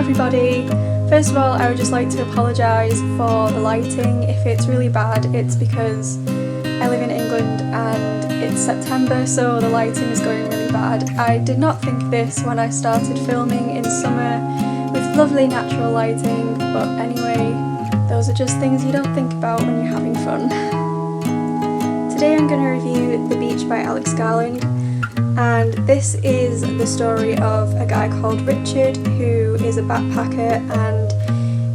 everybody! First of all, I would just like to apologise for the lighting. If it's really bad, it's because I live in England and it's September, so the lighting is going really bad. I did not think this when I started filming in summer with lovely natural lighting, but anyway, those are just things you don't think about when you're having fun. Today I'm going to review The Beach by Alex Garland, and this is the story of a guy called Richard who is a backpacker, and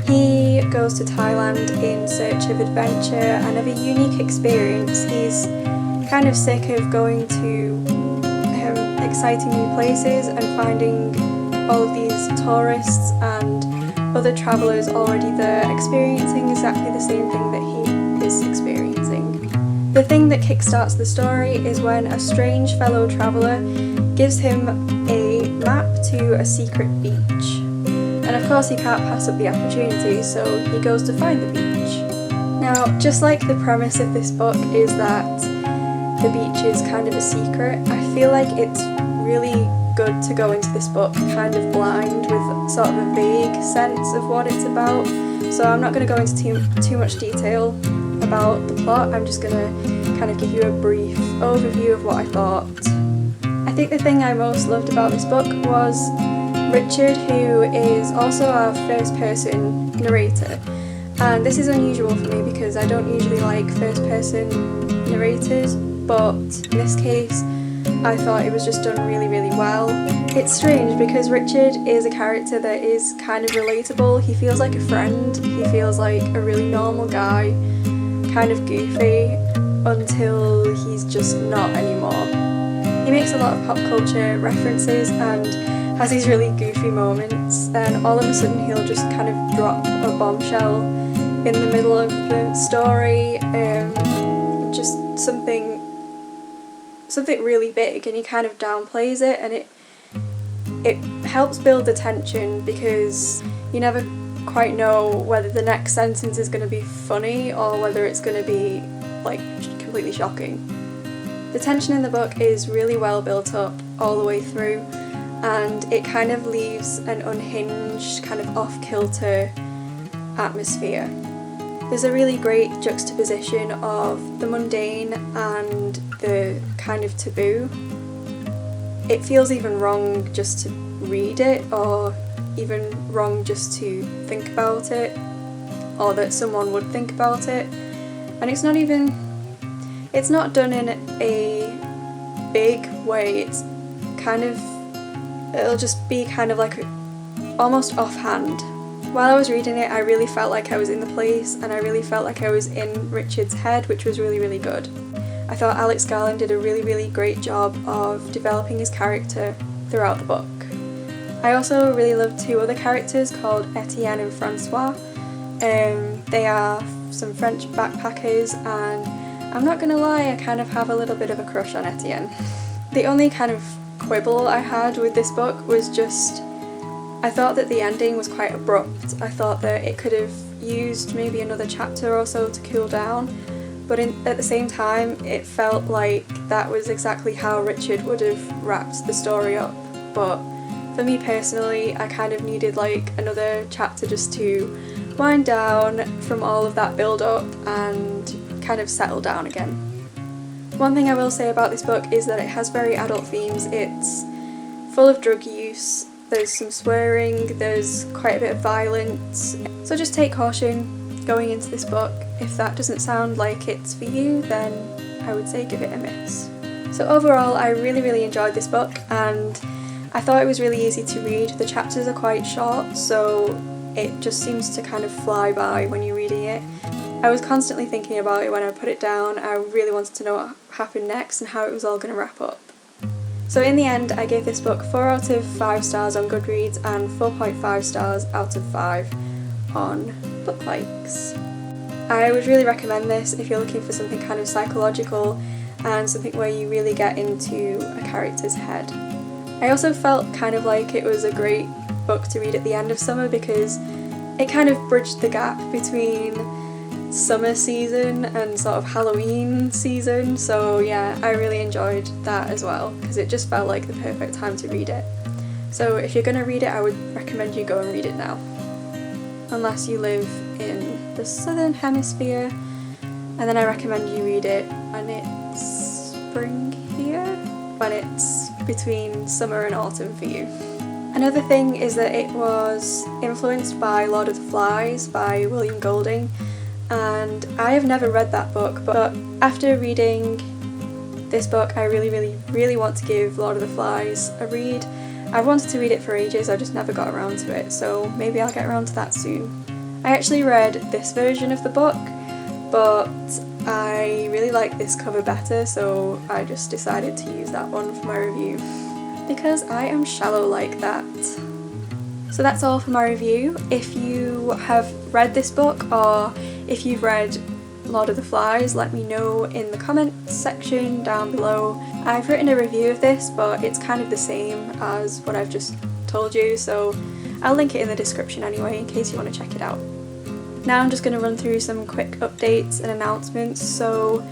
he goes to Thailand in search of adventure and of a unique experience. He's kind of sick of going to exciting new places and finding all of these tourists and other travellers already there experiencing exactly the same thing that he is experiencing. The thing that kickstarts the story is when a strange fellow traveller gives him a map to a secret beach. And of course he can't pass up the opportunity, so he goes to find the beach. Now, just like the premise of this book is that the beach is kind of a secret, I feel like it's really good to go into this book kind of blind with sort of a vague sense of what it's about. So I'm not going to go into too much detail about the plot. I'm just going to kind of give you a brief overview of what I thought. I think the thing I most loved about this book was Richard, who is also our first person narrator. And this is unusual for me because I don't usually like first person narrators, but in this case I thought it was just done really well. It's strange because Richard is a character that is kind of relatable. He feels like a friend, he feels like a really normal guy, kind of goofy, until he's just not anymore. He makes a lot of pop culture references and has these really goofy moments, and all of a sudden he'll just kind of drop a bombshell in the middle of the story, just something really big, and he kind of downplays it, and it helps build the tension because you never quite know whether the next sentence is going to be funny or whether it's going to be like completely shocking. The tension in the book is really well built up all the way through, and it kind of leaves an unhinged, kind of off-kilter atmosphere. There's a really great juxtaposition of the mundane and the kind of taboo. It feels even wrong just to read it, or even wrong just to think about it, or that someone would think about it. And it's not done in a big way. It's kind of, it'll just be kind of like almost offhand. While I was reading it, I really felt like I was in the place, and I really felt like I was in Richard's head, which was really good. I thought Alex Garland did a really great job of developing his character throughout the book. I also really loved two other characters called Etienne and Francois. They are some French backpackers, and I'm not gonna lie, I kind of have a little bit of a crush on Etienne. The only kind of quibble I had with this book was just, I thought that the ending was quite abrupt. I thought that it could have used maybe another chapter or so to cool down, but at the same time it felt like that was exactly how Richard would have wrapped the story up. But for me personally, I kind of needed like another chapter just to wind down from all of that build up and kind of settle down again. One thing I will say about this book is that it has very adult themes. It's full of drug use, there's some swearing, there's quite a bit of violence, so just take caution going into this book. If that doesn't sound like it's for you, then I would say give it a miss. So overall, I really enjoyed this book, and I thought it was really easy to read. The chapters are quite short, so it just seems to kind of fly by when you're reading it. I was constantly thinking about it when I put it down. I really wanted to know what happened next and how it was all going to wrap up. So in the end, I gave this book 4 out of 5 stars on Goodreads and 4.5 stars out of 5 on Book Likes. I would really recommend this if you're looking for something kind of psychological and something where you really get into a character's head. I also felt kind of like it was a great book to read at the end of summer because it kind of bridged the gap between summer season and sort of Halloween season, so yeah, I really enjoyed that as well because it just felt like the perfect time to read it. So if you're going to read it, I would recommend you go and read it now. Unless you live in the southern hemisphere, and then I recommend you read it when it's spring here, when it's between summer and autumn for you. Another thing is that it was influenced by Lord of the Flies by William Golding, and I have never read that book, but after reading this book I really want to give Lord of the Flies a read. I've wanted to read it for ages, I just never got around to it, so maybe I'll get around to that soon. I actually read this version of the book, but I really like this cover better, so I just decided to use that one for my review. Because I am shallow like that. So that's all for my review. If you have read this book, or if you've read Lord of the Flies, let me know in the comments section down below. I've written a review of this, but it's kind of the same as what I've just told you, so I'll link it in the description anyway in case you want to check it out. Now I'm just going to run through some quick updates and announcements. So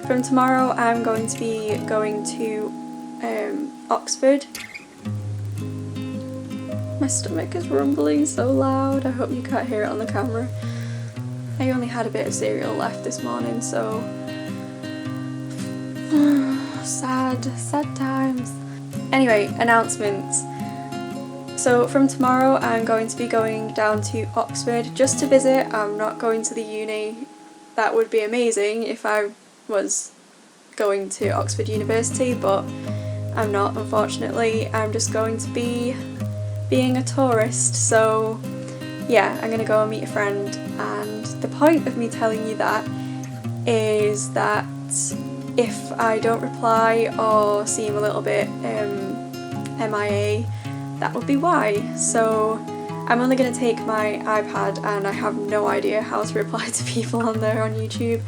from tomorrow I'm going to be going to Oxford. My stomach is rumbling so loud, I hope you can't hear it on the camera. I only had a bit of cereal left this morning, so sad times. Anyway, announcements. So from tomorrow I'm going to be going down to Oxford just to visit. I'm not going to the uni. That would be amazing if I was going to Oxford University, but I'm not, unfortunately. I'm just going to be being a tourist, so yeah, I'm going to go and meet a friend, and the point of me telling you that is that if I don't reply or seem a little bit MIA, that would be why. So I'm only going to take my iPad and I have no idea how to reply to people on there on YouTube,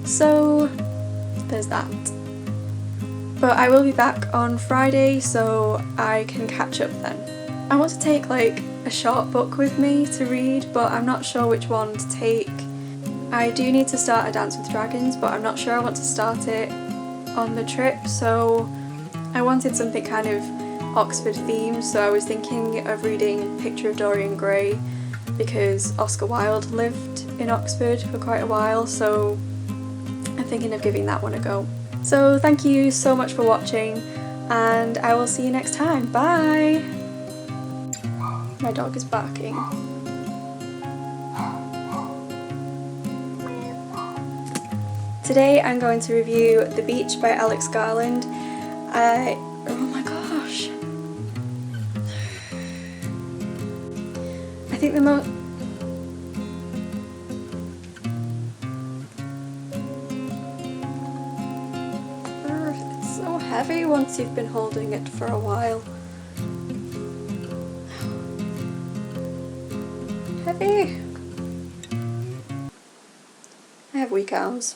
so there's that. But I will be back on Friday, so I can catch up then. I want to take like a short book with me to read, but I'm not sure which one to take. I do need to start A Dance with Dragons, but I'm not sure I want to start it on the trip, so I wanted something kind of Oxford themed, so I was thinking of reading Picture of Dorian Gray because Oscar Wilde lived in Oxford for quite a while, so I'm thinking of giving that one a go. So thank you so much for watching, and I will see you next time. Bye! My dog is barking. Today I'm going to review The Beach by Alex Garland. Oh my gosh. I think the most... It's so heavy once you've been holding it for a while. Heavy. I have weak arms.